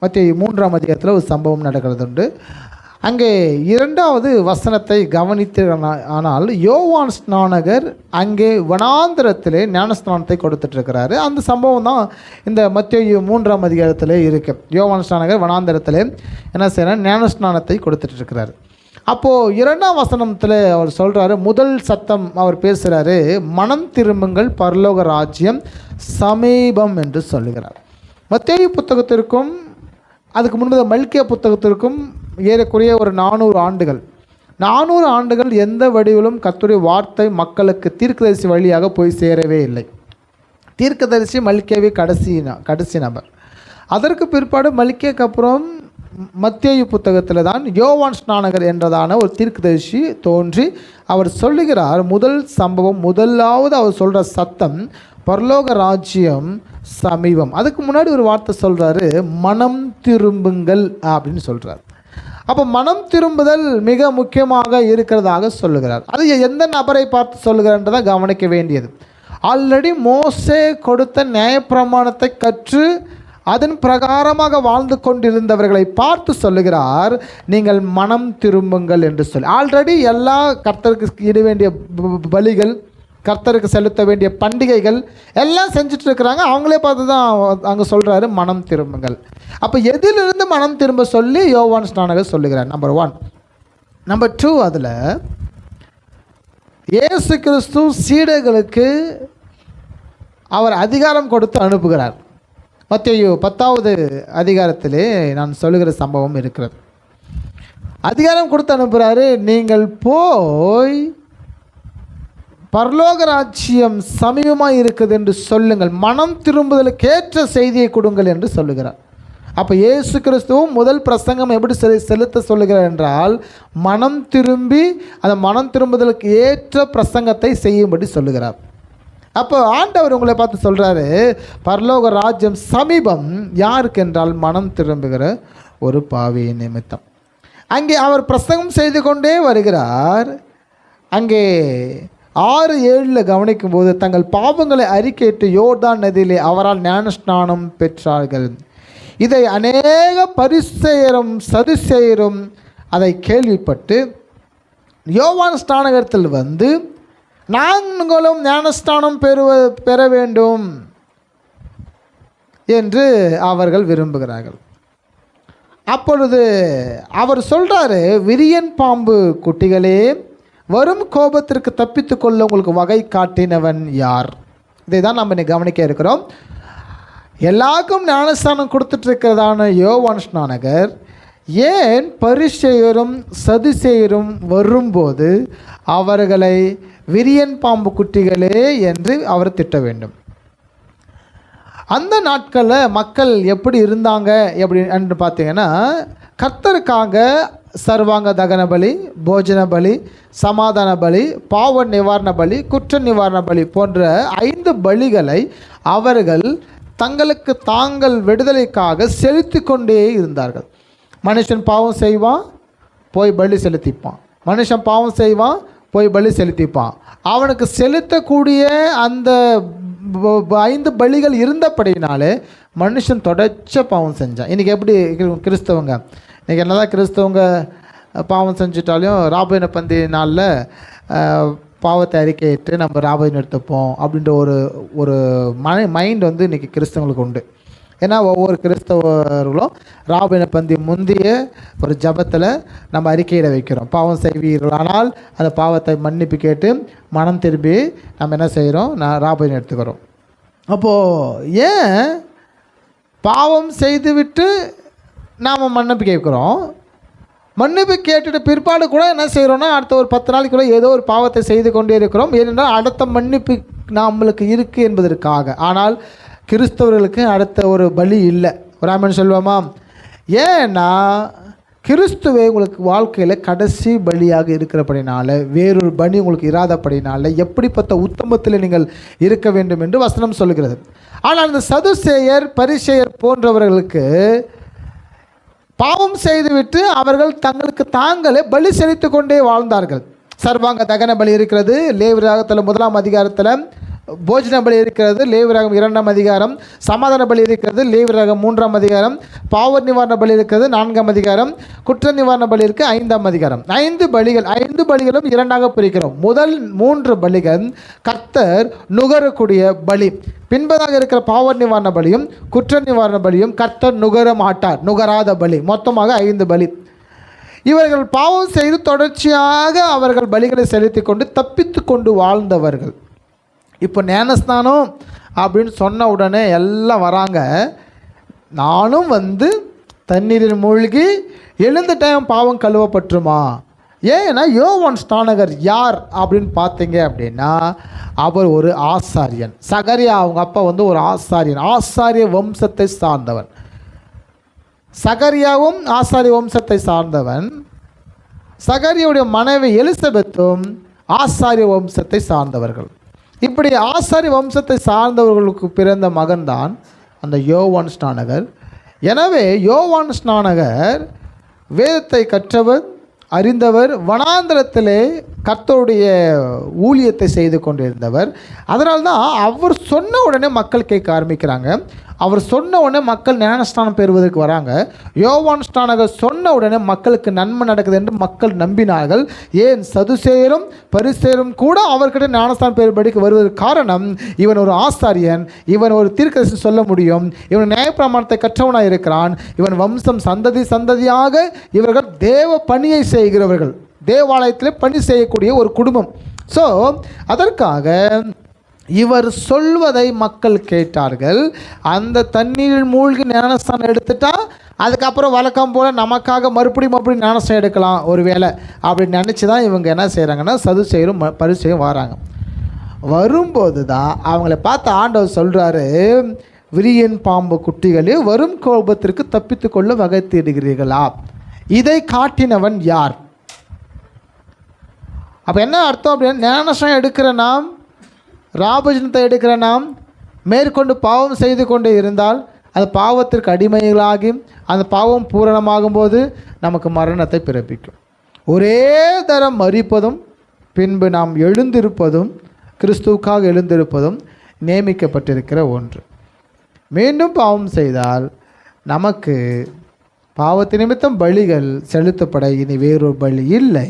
மத்தேயு 3ஆம் அதிகாரத்தில் ஒரு சம்பவம் நடக்கிறது உண்டு. அங்கே 2வது வசனத்தை கவனித்தீர்கள் யோவான் ஸ்நானகர் அங்கே வனாந்திரத்திலே ஞானஸ்நானத்தை கொடுத்துட்ருக்கிறாரு. அந்த சம்பவம் தான் இந்த மத்தேயு 3ஆம் அதிகாரத்தில் இருக்குது. யோவான் ஸ்நானகர் வனாந்திரத்தில் என்ன செய்யறாரு? ஞானஸ்நானத்தை கொடுத்துட்ருக்கிறாரு. அப்போது 2ஆம் வசனத்தில் அவர் சொல்கிறாரு, முதல் சத்தம் அவர் பேசுகிறாரு, மனம் திரும்புங்கள், பரலோக ராஜ்யம் சமீபம் என்று சொல்லுகிறார். மத்தேயு புத்தகத்திற்கும் அதுக்கு முன்பு மல்கியா புத்தகத்திற்கும் ஏறக்குறைய ஒரு 400 ஆண்டுகள் எந்த வடிவிலும் கர்த்தருடைய வார்த்தை மக்களுக்கு தீர்க்கதரிசி வழியாக போய் சேரவே இல்லை. தீர்க்கதரிசி மல்கியாவே கடைசி நபர். அதற்கு பிற்பாடு மல்கியாக்கு அப்புறம் மத்தேயு புத்தகத்தில் தான் யோவான் ஸ்நானகர் என்றதான ஒரு தீர்க்கதரிசி தோன்றி அவர் சொல்லுகிறார், முதல் சம்பவம், முதலாவது அவர் சொல்கிற சத்தம் பரலோக ராஜ்யம் சமீபம். அதுக்கு முன்னாடி ஒரு வார்த்தை சொல்கிறாரு, மனம் திரும்புங்கள் அப்படின்னு சொல்கிறார். அப்போ மனம் திரும்புதல் மிக முக்கியமாக இருக்கிறதாக சொல்லுகிறார். அது எந்த நபரை பார்த்து சொல்லுகிறார்ன்றதை கவனிக்க வேண்டியது. ஆல்ரெடி மோசே கொடுத்த நியாயப்பிரமாணத்தை கற்று அதன் பிரகாரமாக வாழ்ந்து கொண்டிருந்தவர்களை பார்த்து சொல்லுகிறார், நீங்கள் மனம் திரும்புங்கள் என்று சொல்லி. ஆல்ரெடி எல்லா கர்த்தருக்கு இட வேண்டிய பலிகள், கர்த்தருக்கு செலுத்த வேண்டிய பண்டிகைகள் எல்லாம் செஞ்சுட்டு இருக்கிறாங்க. அவங்களே பார்த்து தான் அங்கே சொல்கிறாரு, மனம் திரும்புங்கள். அப்போ எதிலிருந்து மனம் திரும்ப சொல்லி யோவான் ஸ்நானகர் சொல்லுகிறார்? நம்பர் 1. நம்பர் 2, அதில் இயேசு கிறிஸ்து சீடர்களுக்கு அவர் அதிகாரம் கொடுத்து அனுப்புகிறார். மத்தேயு 10வது அதிகாரத்திலே நான் சொல்லுகிற சம்பவம் இருக்கிறது. அதிகாரம் கொடுத்து அனுப்புகிறாரு, நீங்கள் போய் பரலோக ராஜ்யம் சமீபமாக இருக்குது என்று சொல்லுங்கள், மனம் திரும்புதலுக்கு ஏற்ற செய்தியை கொடுங்கள் என்று சொல்லுகிறார். அப்போ இயேசு கிறிஸ்துவும் முதல் பிரசங்கம் எப்படி செலுத்த சொல்லுகிறார் என்றால், மனம் திரும்பி அந்த மனம் திரும்புதலுக்கு ஏற்ற பிரசங்கத்தை செய்யும்படி சொல்லுகிறார். அப்போ ஆண்டவர் உங்களை பார்த்து சொல்கிறாரு, பரலோக ராஜ்யம் சமீபம். யாருக்கு என்றால் மனம் திரும்புகிற ஒரு பாவியின் நிமித்தம். அங்கே அவர் பிரசங்கம் செய்து கொண்டே வருகிறார். அங்கே 6-7 கவனிக்கும் போது, தங்கள் பாவங்களை அறிக்கையிட்டு யோர்தான் நதியிலே அவரால் ஞானஸ்நானம் பெற்றார்கள். இதை அநேக பரிசேயரும் சதுசேயரும் அதை கேள்விப்பட்டு யோவான் ஸ்நானகத்தில் வந்து, நாங்களும் ஞானஸ்நானம் பெற வேண்டும் என்று அவர்கள் விரும்புகிறார்கள். அப்பொழுது அவர் சொல்கிறாரு, விரியன் பாம்பு குட்டிகளே, வரும் கோபத்திற்கு தப்பித்து கொள்ள உங்களுக்கு வகை காட்டினவன் யார்? இதை தான் நம்ம இன்னைக்கு கவனிக்க இருக்கிறோம். எல்லாருக்கும் ஞானஸ்தானம் கொடுத்துட்ருக்கிறதான யோவான் ஸ்நானகர் ஏன் பரிசேயரும் சதுசேயரும் வரும்போது அவர்களை விரியன் பாம்பு குட்டிகளே என்று அவர் திட்ட வேண்டும்? அந்த நாட்களில் மக்கள் எப்படி இருந்தாங்க என்று பார்த்தீங்கன்னா, கர்த்தருக்காக சர்வாங்க தகன பலி, போஜன பலி, சமாதான பலி, பாவ நிவாரண பலி, குற்ற நிவாரண பலி போன்ற 5 பலிகளை அவர்கள் தங்களுக்கு தாங்கள் விடுதலைக்காக செலுத்தி கொண்டே இருந்தார்கள். மனுஷன் பாவம் செய்வான், போய் பலி செலுத்திப்பான். மனுஷன் பாவம் செய்வான், போய் பலி செலுத்திப்பான். அவனுக்கு செலுத்தக்கூடிய அந்த 5 பலிகள் இருந்தபடினாலே மனுஷன் தொடர்ச்ச பாவம் செஞ்சான். இன்றைக்கி எப்படி கிறிஸ்தவங்க, இன்றைக்கி என்னதான் கிறிஸ்தவங்க பாவம் செஞ்சிட்டாலும் ராபோஜன பந்தி நாளில் பாவத்தை அறிக்கையிட்டு நம்ம ராபோஜனம் எடுத்துப்போம் அப்படின்ற ஒரு மைண்ட் வந்து இன்றைக்கி கிறிஸ்தவங்களுக்கு உண்டு. ஏன்னா ஒவ்வொரு கிறிஸ்தவர்களும் ராபோஜன பந்தி முந்தைய ஒரு ஜபத்தில் நம்ம அறிக்கையிட வைக்கிறோம், பாவம் செய்வீர்கள், ஆனால் அந்த பாவத்தை மன்னிப்பு கேட்டு மனம் திரும்பி நம்ம என்ன செய்கிறோம், ராபோஜனம் எடுத்துக்கிறோம். அப்போது ஏன் பாவம் செய்துவிட்டு நாம் மன்னிப்பு கேட்குறோம்? மன்னிப்பு கேட்டுட்டு பிற்பாடு கூட என்ன செய்கிறோன்னா, அடுத்த ஒரு 10 நாளைக்குள்ளே ஏதோ ஒரு பாவத்தை செய்து கொண்டே இருக்கிறோம். ஏனென்றால் அடுத்த மன்னிப்பு நம்மளுக்கு இருக்குது என்பதற்காக. ஆனால் கிறிஸ்தவர்களுக்கு அடுத்த ஒரு பலி இல்லை. ஒரு ஆமென் சொல்லுவோமா? ஏன்னா கிறிஸ்துவே உங்களுக்கு வாழ்க்கையில் கடைசி பலியாக இருக்கிறபடினால, வேறொரு பலி உங்களுக்கு இராதபடினால எப்படிப்பட்ட உத்தமத்தில் நீங்கள் இருக்க வேண்டும் என்று வசனம் சொல்லுகிறது. ஆனால் அந்த சதுசேயர் பரிசேயர் போன்றவர்களுக்கு பாவம் செய்துவிட்டு அவர்கள் தங்களுக்கு தாங்களே பலி செலுத்தி கொண்டே வாழ்ந்தார்கள். சர்வாங்க தகன பலி இருக்கிறது. லேவியராகமத்தில் 1ஆம் அதிகாரத்தில் போஜன பலி இருக்கிறது, லேவியராகமம் 2ஆம் அதிகாரம். சமாதான பலி இருக்கிறது, லேவியராகமம் 3ஆம் அதிகாரம். பாவ நிவாரண பலி இருக்கிறது, 4ஆம் அதிகாரம். குற்ற நிவாரண பலி இருக்கு, 5ஆம் அதிகாரம். 5 பலிகள், 5 பலிகளும் 2ஆக பிரிக்கிறோம். முதல் 3 பலிகள் கர்த்தர் நுகரக்கூடிய பலி. பின்பதாக இருக்கிற பாவ நிவாரண பலியும் குற்ற நிவாரண பலியும் கர்த்தர் நுகர மாட்டார், நுகராத பலி. மொத்தமாக 5 பலி. இவர்கள் பாவம் செய்து தொடர்ச்சியாக அவர்கள் பலிகளை செலுத்தி கொண்டு தப்பித்து கொண்டு வாழ்ந்தவர்கள். இப்போ ஞானஸ்நானம் அப்படின்னு சொன்ன உடனே எல்லாம் வராங்க. நானும் வந்து தண்ணீரில் மூழ்கி எழுந்த டைம் பாவம் கழுவப்பட்டுருமா? ஏன்னா யோவான் ஸ்நானகர் யார் அப்படின்னு பார்த்தீங்க அப்படின்னா, அவர் ஒரு ஆசாரியன். சகரியா அவங்க அப்பா வந்து ஒரு ஆசாரியன், ஆசாரிய வம்சத்தை சார்ந்தவன். சகரியாவும் ஆசாரிய வம்சத்தை சார்ந்தவன். சகரியாவுடைய மனைவி எலிசபெத்தும் ஆசாரிய வம்சத்தை சார்ந்தவர்கள். இப்படி ஆசாரிய வம்சத்தை சார்ந்தவர்களுக்கு பிறந்த மகன்தான் அந்த யோவான் ஸ்நானகர். எனவே யோவான் ஸ்நானகர் வேதத்தை கற்றவர், அறிந்தவர், வனாந்தரத்திலே கர்த்தருடைய ஊழியத்தை செய்து கொண்டிருந்தவர். அதனால்தான் அவர் சொன்ன உடனே மக்கள் கேட்க ஆரம்பிக்கிறாங்க. அவர் சொன்ன உடனே மக்கள் ஞானஸ்நானம் பெறுவதற்கு வராங்க. யோவான் ஸ்நானகர் சொன்ன உடனே மக்களுக்கு நன்மை நடக்குது என்று மக்கள் நம்பினார்கள். ஏன் சதுசேயரும் பரிசேயரும் கூட அவர்கிட்ட ஞானஸ்நானம் பெறும்படிக்கு வருவதற்கு காரணம், இவன் ஒரு ஆசாரியன், இவன் ஒரு தீர்க்கதரிசி சொல்ல முடியும், இவன் நியாயப்பிரமாணத்தை கற்றவனாக இருக்கிறான், இவன் வம்சம் சந்ததி சந்ததியாக இவர்கள் தேவ பணியை செய்கிறவர்கள், தேவாலயத்தில் பணி செய்யக்கூடிய ஒரு குடும்பம். ஸோ அதற்காக இவர் சொல்வதை மக்கள் கேட்டார்கள். அந்த தண்ணீரில் மூழ்கி ஞானஸ்தானம் எடுத்துட்டா அதுக்கப்புறம் வழக்கம் போல் நமக்காக மறுபடியும் ஞானஸ்தானம் எடுக்கலாம் ஒரு வேளை அப்படின்னு நினச்சி தான் இவங்க என்ன செய்கிறாங்கன்னா சதுசேயரும் பரிசேயரும் வராங்க. வரும்போது தான் அவங்கள பார்த்து ஆண்டவர் சொல்கிறாரு, விரியன் பாம்பு குட்டிகளே, வரும் கோபத்திற்கு தப்பித்து கொள்ள வகை தேடுகிறீர்களா? இதை காட்டினவன் யார்? அப்போ என்ன அர்த்தம் அப்படின்னா, ஞானஸ்நானம் எடுக்கிற நாம், ராபஜனத்தை எடுக்கிற நாம் மேற்கொண்டு பாவம் செய்து கொண்டே இருந்தால் அது பாவத்திற்கு அடிமைகளாகி அந்த பாவம் பூரணமாகும் போது நமக்கு மரணத்தை பிறப்பிக்கும். ஒரே தரம் மரிப்பதும் பின்பு நாம் எழுந்திருப்பதும் கிறிஸ்துவுக்காக எழுந்திருப்பதும் நியமிக்கப்பட்டிருக்கிற ஒன்று. மீண்டும் பாவம் செய்தால் நமக்கு பாவத்து நிமித்தம் பலிகள் செலுத்தப்பட இனி வேறொரு பலி இல்லை.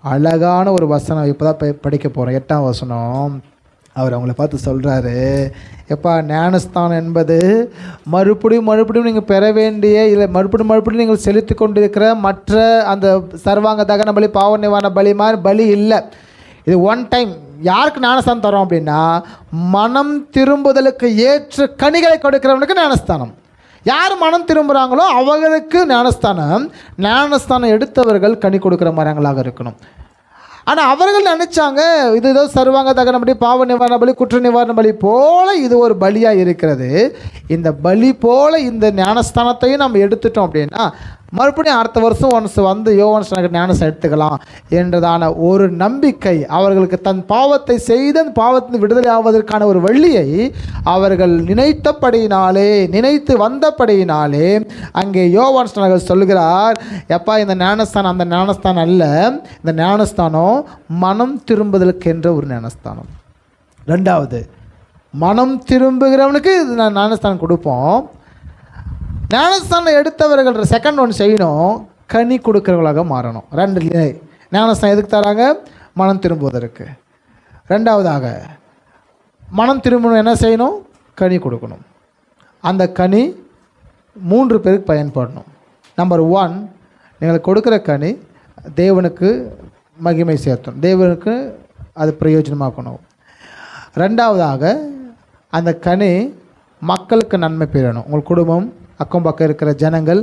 அழகான ஒரு வசனம் இப்போ தான் படிக்க போகிறோம், 8ஆம் வசனம். அவர் அவங்கள பார்த்து சொல்கிறாரு, எப்பா ஞானஸ்தானம் என்பது மறுபடியும் நீங்கள் பெற வேண்டிய, இல்லை மறுபடியும் நீங்கள் செலுத்தி கொண்டிருக்கிற மற்ற அந்த சர்வாங்க தகன பலி, பாவ நிவாரண பலி மாதிரி பலி இல்லை. இது ஒன் டைம். யாருக்கு ஞானஸ்தானம் தரோம் அப்படின்னா, மனம் திரும்புதலுக்கு ஏற்ற கனிகளை கொடுக்கிறவனுக்கு ஞானஸ்தானம். யார் மனம் திரும்புகிறாங்களோ அவர்களுக்கு ஞானஸ்தானம். ஞானஸ்தானம் எடுத்தவர்கள் கனி கொடுக்குற மரங்களாக இருக்கணும். ஆனால் அவர்கள் நினச்சாங்க இது ஏதோ சர்வாங்க தகன பலி, பாவ நிவாரண பலி, குற்ற நிவாரண பலி போல் இது ஒரு பலியாக இருக்கிறது. இந்த பலி போல் இந்த ஞானஸ்தானத்தையும் நம்ம எடுத்துட்டோம் அப்படின்னா மறுபடியும் அடுத்த வருஷம் ஒன்ஸ் வந்து யோவான் ஸ்நானகர் ஞானஸ்தானம் எடுத்துக்கலாம் என்றதான ஒரு நம்பிக்கை அவர்களுக்கு, தன் பாவத்தை செய்து அந்த பாவத்தின் விடுதலை ஆவதற்கான ஒரு வழியை அவர்கள் நினைத்து வந்தபடியினாலே அங்கே யோவான் ஸ்நானகர் சொல்கிறார், எப்பா இந்த ஞானஸ்தானம் அந்த ஞானஸ்தானம் அல்ல, இந்த ஞானஸ்தானம் மனம் திரும்புதலுக்கு என்ற ஒரு ஞானஸ்தானம். ரெண்டாவது, மனம் திரும்புகிறவனுக்கு இது நான் ஞானஸ்தானம் கொடுப்போம். ஞானஸ்தானம் எடுத்தவர்கள் செகண்ட் ஒன் செய்யணும், கனி கொடுக்கிறவர்களாக மாறணும். 2 நிலை. ஞானஸ்தானம் எதுக்கு தராங்க? மனம் திரும்புவதற்கு. ரெண்டாவதாக மனம் திரும்பணும், என்ன செய்யணும்? கனி கொடுக்கணும். அந்த கனி 3 பேருக்கு பயன்படணும். நம்பர் 1, நீங்கள் கொடுக்குற கனி தேவனுக்கு மகிமை சேர்த்தணும், தேவனுக்கு அது பிரயோஜனமாக்கணும். ரெண்டாவதாக அந்த கனி மக்களுக்கு நன்மை பெறணும். உங்கள் குடும்பம், அக்கம் பக்கம் இருக்கிற ஜனங்கள்,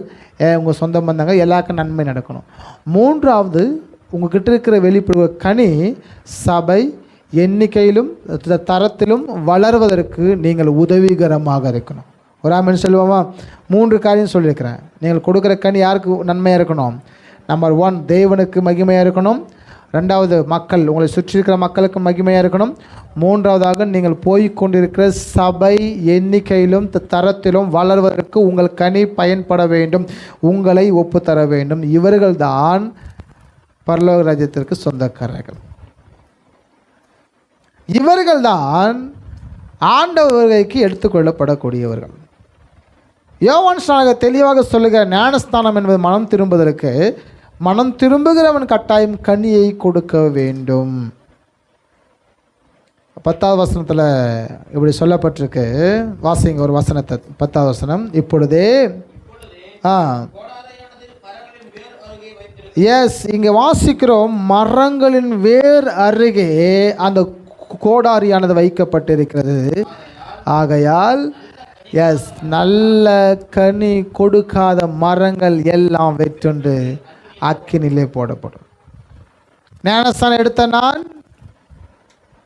உங்கள் சொந்த பந்தங்கள் எல்லாருக்கும் நன்மை நடக்கணும். மூன்றாவது, உங்கள்கிட்ட இருக்கிற வெளிப்படுவ கனி சபை எண்ணிக்கையிலும் தரத்திலும் வளர்வதற்கு நீங்கள் உதவிகரமாக இருக்கணும். ஒரு ஆமென் சொல்லுவோமா? 3 காரியம் சொல்லியிருக்கிறேன். நீங்கள் கொடுக்குற கனி யாருக்கு நன்மையாக இருக்கணும்? நம்பர் 1, தேவனுக்கு மகிமையாக இருக்கணும். ரெண்டாவது, மக்கள், உங்களை சுற்றி இருக்கிற மக்களுக்கு மகிமையாக இருக்கணும். மூன்றாவதாக, நீங்கள் போய்கொண்டிருக்கிற சபை எண்ணிக்கையிலும் தரத்திலும் வளர்வதற்கு உங்கள் கனி பயன்பட வேண்டும், உங்களை ஒப்புத்தர வேண்டும். இவர்கள்தான் பரலோக ராஜ்யத்திற்கு சொந்தக்காரர்கள். இவர்கள்தான் ஆண்டவர்களுக்கு எடுத்துக்கொள்ளப்படக்கூடியவர்கள். யோவான் ஸ்நானகர் தெளிவாக சொல்லுகிற ஞானஸ்தானம் என்பது மனம் திரும்புவதற்கு, மனம் திரும்புகிறவன் கட்டாயம் கனியை கொடுக்க வேண்டும். 10வது வசனத்தில் இப்படி சொல்லப்பட்டிருக்கு. வாசிங்க ஒரு வசனத்தை, 10வது வசனம். இப்பொழுதே இங்கே வாசிக்கிறோம், மரங்களின் வேர் அருகே அந்த கோடாரியானது வைக்கப்பட்டிருக்கிறது. ஆகையால் நல்ல கனி கொடுக்காத மரங்கள் எல்லாம் வெட்டுண்டு அக்கினிலே போடப்படும். ஞானஸ்தானம் எடுத்த நான்,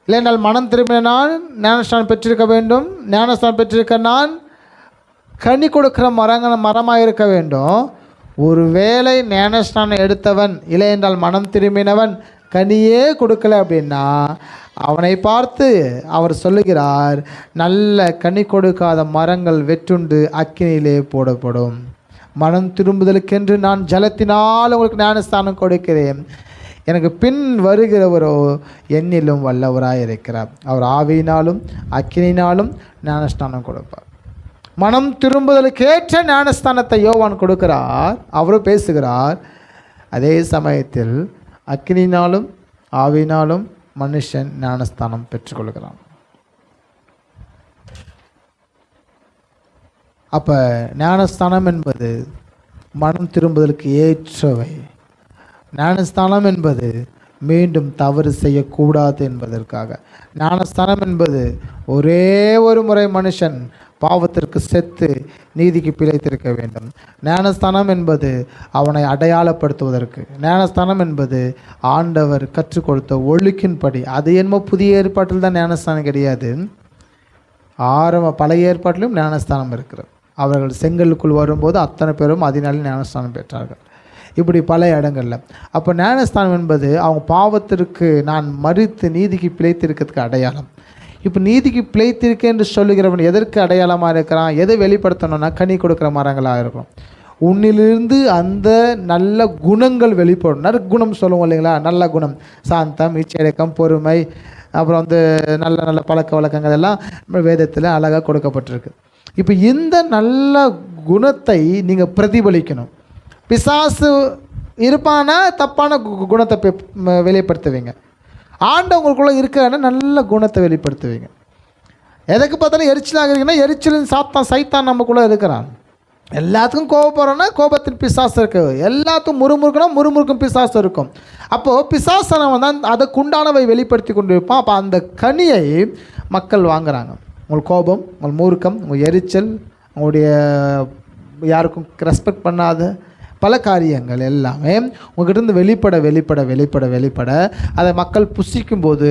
இல்லைனால் மனம் திரும்பின நான் ஞானஸ்தானம் பெற்றிருக்க வேண்டும். ஞானஸ்தானம் பெற்றிருக்க நான் கனி கொடுக்கிற மரமாக இருக்க வேண்டும். ஒருவேளை ஞானஸ்தானம் எடுத்தவன் இல்லை என்றால் மனம் திரும்பினவன் கனியே கொடுக்கல அப்படின்னா அவனை பார்த்து அவர் சொல்லுகிறார், நல்ல கனி கொடுக்காத மரங்கள் வெற்றுண்டு அக்கினியிலே போடப்படும். மனம் திரும்புதலுக்கென்று நான் ஜலத்தினால் உங்களுக்கு ஞானஸ்தானம் கொடுக்கிறேன், எனக்கு பின் வருகிறவரோ என்னிலும் வல்லவராய் இருக்கிறார், அவர் ஆவியினாலும் அக்கினினாலும் ஞானஸ்தானம் கொடுப்பார். மனம் திரும்புதலுக்கேற்ற ஞானஸ்தானத்தை யோவான் கொடுக்கிறார், அவரும் பேசுகிறார். அதே சமயத்தில் அக்கினினாலும் ஆவியினாலும் மனுஷன் ஞானஸ்தானம் பெற்றுக்கொள்கிறான். அப்போ ஞானஸ்தானம் என்பது மனம் திரும்புதலுக்கு ஏற்றவை. ஞானஸ்தானம் என்பது மீண்டும் தவறு செய்யக்கூடாது என்பதற்காக. ஞானஸ்தானம் என்பது ஒரே ஒரு முறை மனுஷன் பாவத்திற்கு செத்து நீதிக்கு பிழைத்திருக்க வேண்டும். ஞானஸ்தானம் என்பது அவனை அடையாளப்படுத்துவதற்கு. ஞானஸ்தானம் என்பது ஆண்டவர் கற்றுக் கொடுத்த ஒழுக்கின்படி. அது என்னமோ புதிய ஏற்பாட்டில் தான் ஞானஸ்தானம் கிடையாது, பழைய ஏற்பாட்டிலும் ஞானஸ்தானம் இருக்கிறது. அவர்கள் செங்கலுக்குள் வரும்போது அத்தனை பேரும் அதனாலே ஞானஸ்தானம் பெற்றார்கள். இப்படி பல இடங்களில். அப்போ ஞானஸ்தானம் என்பது அவங்க பாவத்திற்கு நான் மறித்து நீதிக்கு பிழைத்திருக்கிறதுக்கு அடையாளம். இப்போ நீதிக்கு பிழைத்திருக்கேன் என்று சொல்லுகிறவன் எதற்கு அடையாளமாக இருக்கிறான்? எதை வெளிப்படுத்தணும்னா கனி கொடுக்குற மரங்களாக இருக்கும். உன்னிலிருந்து அந்த நல்ல குணங்கள் வெளிப்படும். நற்குணம் சொல்லுவோம் இல்லைங்களா? நல்ல குணம், சாந்தம், இச்சையடக்கம், பொறுமை, அப்புறம் நல்ல நல்ல பழக்க வழக்கங்கள் எல்லாம் வேதத்தில் அழகாக கொடுக்கப்பட்டிருக்கு. இப்போ இந்த நல்ல குணத்தை நீங்கள் பிரதிபலிக்கணும். பிசாசு இருப்பானா தப்பான குணத்தை வெளிப்படுத்துவீங்க. ஆண்டவங்களுக்குள்ளே இருக்கிற நல்ல குணத்தை வெளிப்படுத்துவீங்க. எதுக்கு பார்த்தாலும் எரிச்சலாக இருக்குன்னா எரிச்சலின் சைத்தான் நமக்குள்ளே இருக்கிறான். எல்லாத்துக்கும் கோபப்படுறோன்னா கோபத்தின் பிசாசு இருக்குது. எல்லாத்துக்கும் முறுமுறுக்குன்னா முறுமுறுக்கும் பிசாசு இருக்கும். அப்போது பிசாசனவன் தான் அதுக்குண்டானவை வெளிப்படுத்தி கொண்டு இருப்பான். அப்போ அந்த கனியை மக்கள் வாங்குகிறாங்க. உங்கள் கோபம், உங்கள் மூர்க்கம், உங்கள் எரிச்சல், உங்களுடைய யாருக்கும் ரெஸ்பெக்ட் பண்ணாத பல காரியங்கள் எல்லாமே உங்கள்கிட்ட வெளிப்பட வெளிப்பட வெளிப்பட வெளிப்பட அதை மக்கள் புசிக்கும்போது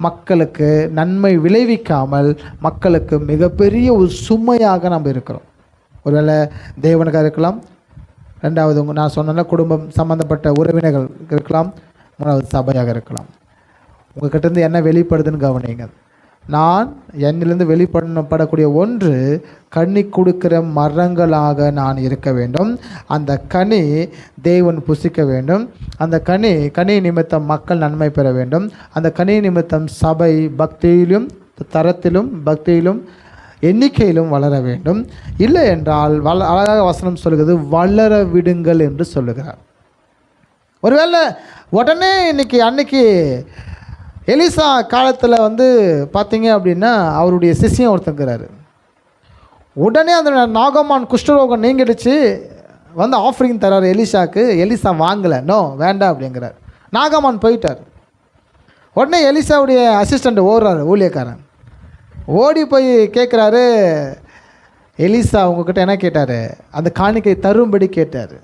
மக்களுக்கு நன்மை விளைவிக்காமல் மக்களுக்கு மிகப்பெரிய ஒரு சுமையாக நம்ம இருக்கிறோம். ஒருவேளை தேவனுக்காக இருக்கலாம், ரெண்டாவது நான் சொன்ன குடும்பம் சம்மந்தப்பட்ட உறவினர்கள் இருக்கலாம், மூணாவது சபையாக இருக்கலாம். உங்கள்கிட்ட என்ன வெளிப்படுதுன்னு கவனிங்க. நான் என்னிலிருந்து வெளிப்படக்கூடிய ஒன்று கனி கொடுக்கிற மரங்களாக நான் இருக்க வேண்டும். அந்த கனி தேவன் புசிக்க வேண்டும். அந்த கனி நிமித்தம் மக்கள் நன்மை பெற வேண்டும். அந்த கனி நிமித்தம் சபை பக்தியிலும் தரத்திலும் பக்தியிலும் எண்ணிக்கையிலும் வளர வேண்டும். இல்லை என்றால் அழகாக வசனம் சொல்லுகிறது, வளர விடுங்கள் என்று சொல்லுகிறார். ஒருவேளை உடனே அன்னைக்கு எலிசா காலத்தில் பார்த்தீங்க அப்படின்னா அவருடைய சிஷ்யம் ஒருத்தங்கிறாரு. உடனே அந்த நாகமான் குஷ்டரோகம் நீங்கிடுச்சு ஆஃபரிங் தராரு எலிசாக்கு. எலிசா வாங்கலை, நோ வேண்டாம் அப்படிங்கிறார். நாகமான் போயிட்டார். உடனே எலிசாவுடைய அசிஸ்டண்ட் ஓடுறாரு, ஊழியக்காரன் ஓடி போய் கேட்குறாரு, எலிசா உங்ககிட்ட என்ன கேட்டார்? அந்த காணிக்கை தரும்படி கேட்டார்.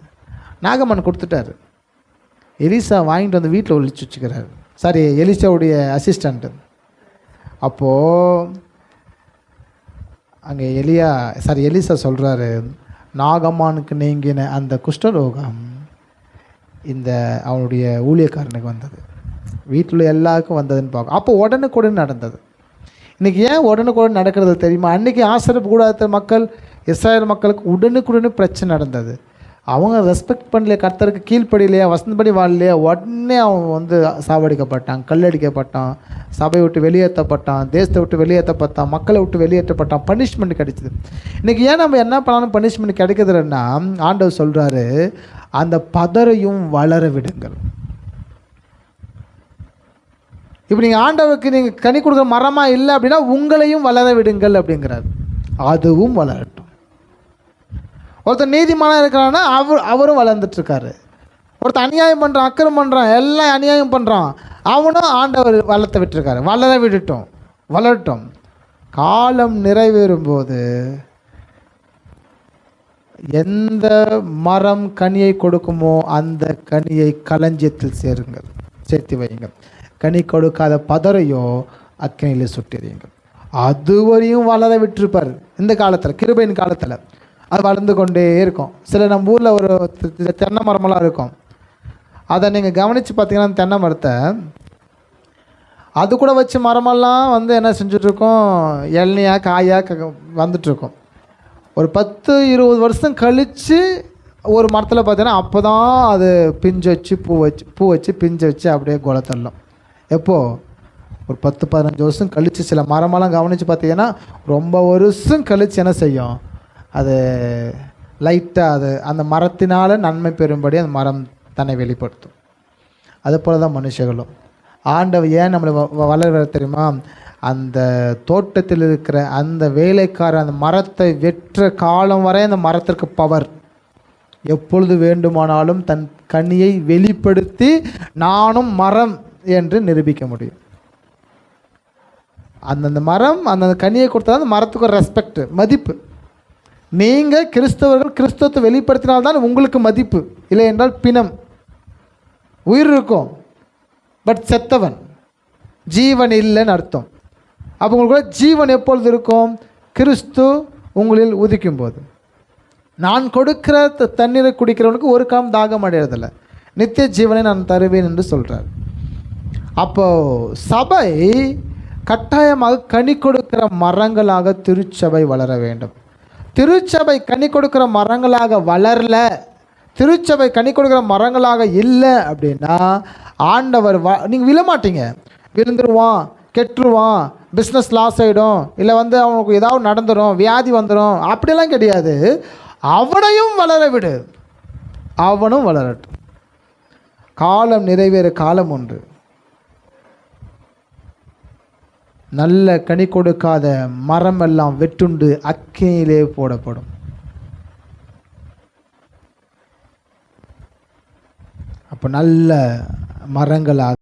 நாகமான் கொடுத்துட்டாரு. எலிசா வாங்கிட்டு வந்து வீட்டில் ஒழிச்சு வச்சுக்கிறாரு. சாரி, எலிசாவுடைய அசிஸ்டண்ட்டு. அப்போது அங்கே எலிசா சொல்கிறாரு, நாகமானுக்கு நீங்கின அந்த குஷ்டரோகம் இந்த அவனுடைய ஊழியக்காரனுக்கு வந்தது, வீட்டில் எல்லாருக்கும் வந்ததுன்னு பார்க்கும். அப்போ உடனுக்குடன் நடந்தது. இன்றைக்கி ஏன் உடனுக்குடன் நடக்கிறது தெரியுமா? அன்றைக்கி ஆசிரியப்பு கூடாத மக்கள் இஸ்ராயேல் மக்களுக்கு உடனுக்குடனே பிரச்சனை நடந்தது. அவங்க ரெஸ்பெக்ட் பண்ணலையே, கர்த்தருக்கு கீழ்ப்படியிலையா, வசந்தபடி வாழலையா, உடனே அவன் வந்து சாவடிக்கப்பட்டான், கல்லடிக்கப்பட்டான், சபையை விட்டு வெளியேற்றப்பட்டான், தேசத்தை விட்டு வெளியேற்றப்பட்டான், மக்களை விட்டு வெளியேற்றப்பட்டான், பனிஷ்மெண்ட் கிடைச்சிது. இன்றைக்கி ஏன் நம்ம என்ன பண்ணாலும் பனிஷ்மெண்ட் கிடைக்குதுன்னா, ஆண்டவர் சொல்கிறாரு, அந்த பதரையும் வளர விடுங்கள். இப்போ நீங்கள் ஆண்டவருக்கு நீங்கள் கனி கொடுக்குற மரமாக இல்லை அப்படின்னா உங்களையும் வளர விடுங்கள் அப்படிங்கிறார். அதுவும் வளரட்டும். ஒருத்தர் நீதிமானாக இருக்கிறான்னா அவரும் வளர்ந்துட்டுருக்காரு. ஒருத்தர் அநியாயம் பண்ணுறான், அக்கிரம் பண்ணுறான், எல்லாம் அநியாயம் பண்ணுறான், அவனும் ஆண்டவர் வளர்த்த விட்டுருக்காரு. வளர விடட்டும், வளரட்டும். காலம் நிறைவேறும் போது எந்த மரம் கனியை கொடுக்குமோ அந்த கனியை களஞ்சியத்தில் சேர்த்து வையுங்கள். கனி கொடுக்காத பதறையோ அக்கினியில் சுட்டெறியுங்கள். அதுவரையும் வளர விட்டுருப்பார். இந்த காலத்தில், கிருபையின் காலத்தில் அது வளர்ந்து கொண்டே இருக்கும். சில நம்ம ஊரில் ஒரு தென்னை மரமெல்லாம் இருக்கும். அதை நீங்கள் கவனித்து பார்த்தீங்கன்னா தென்னை மரத்தை அது கூட வச்சு மரமெல்லாம் வந்து என்ன செஞ்சுட்ருக்கோம், இளநியாக காயாக வந்துட்டுருக்கோம். ஒரு 10-20 வருஷம் கழித்து ஒரு மரத்தில் பார்த்தீங்கன்னா அப்போ தான் அது பிஞ்சு வச்சு பூ வச்சு பிஞ்சு வச்சு அப்படியே குலத்தள்ளும். எப்போது? ஒரு 10-15 வருஷம் கழித்து. சில மரமெல்லாம் கவனித்து பார்த்தீங்கன்னா ரொம்ப வருஷம் கழித்து என்ன செய்யும், அது லைட்டாக அது அந்த மரத்தினால் நன்மை பெறும்படி அந்த மரம் தன்னை வெளிப்படுத்தும். அது போல தான் மனுஷர்களும். ஆண்டவர் ஏன் நம்மளை வளர தெரியுமா? அந்த தோட்டத்தில் இருக்கிற அந்த வேலைக்காரன் அந்த மரத்தை வெற்ற காலம் வரை அந்த மரத்திற்கு பவர். எப்பொழுது வேண்டுமானாலும் தன் கனியை வெளிப்படுத்தி நானும் மரம் என்று நிரூபிக்க முடியும். அந்தந்த மரம் அந்தந்த கனியை கொடுத்தா அந்த மரத்துக்கு ஒரு ரெஸ்பெக்ட், மதிப்பு. நீங்கள் கிறிஸ்தவர்கள் கிறிஸ்தவத்தை வெளிப்படுத்தினால்தான் உங்களுக்கு மதிப்பு. இல்லை என்றால் பிணம். உயிர் இருக்கும் பட் செத்தவன், ஜீவன் இல்லைன்னு அர்த்தம். அப்போ உங்களுக்கு ஜீவன் எப்பொழுது இருக்கும்? கிறிஸ்து உங்களில் உதிக்கும் போது. நான் கொடுக்கிற தண்ணீரை குடிக்கிறவனுக்கு ஒரு காலம் தாகம் அடையிறதில்லை, நித்திய ஜீவனை நான் தருவேன் என்று சொல்கிறார். அப்போது சபை கட்டாயமாக கனி கொடுக்கிற மரங்களாக திருச்சபை வளர வேண்டும். திருச்சபை கனி கொடுக்கிற மரங்களாக வளரல, திருச்சபை கனி கொடுக்கிற மரங்களாக இல்லை அப்படின்னா ஆண்டவர் நீங்கள் விழமாட்டீங்க. விழுந்துருவான், கெட்டுருவான், பிஸ்னஸ் லாஸ் ஆகிடும், இல்லை வந்து அவனுக்கு ஏதாவது நடந்துடும், வியாதி வந்துடும், அப்படியெல்லாம் கிடையாது. அவனையும் வளர விடு, அவனும் வளரட்டும். காலம் நிறைவேற காலம் உண்டு. நல்ல கனி கொடுக்காத மரம் எல்லாம் வெட்டுண்டு அக்கினியிலே போடப்படும். அப்போ நல்ல மரங்களாக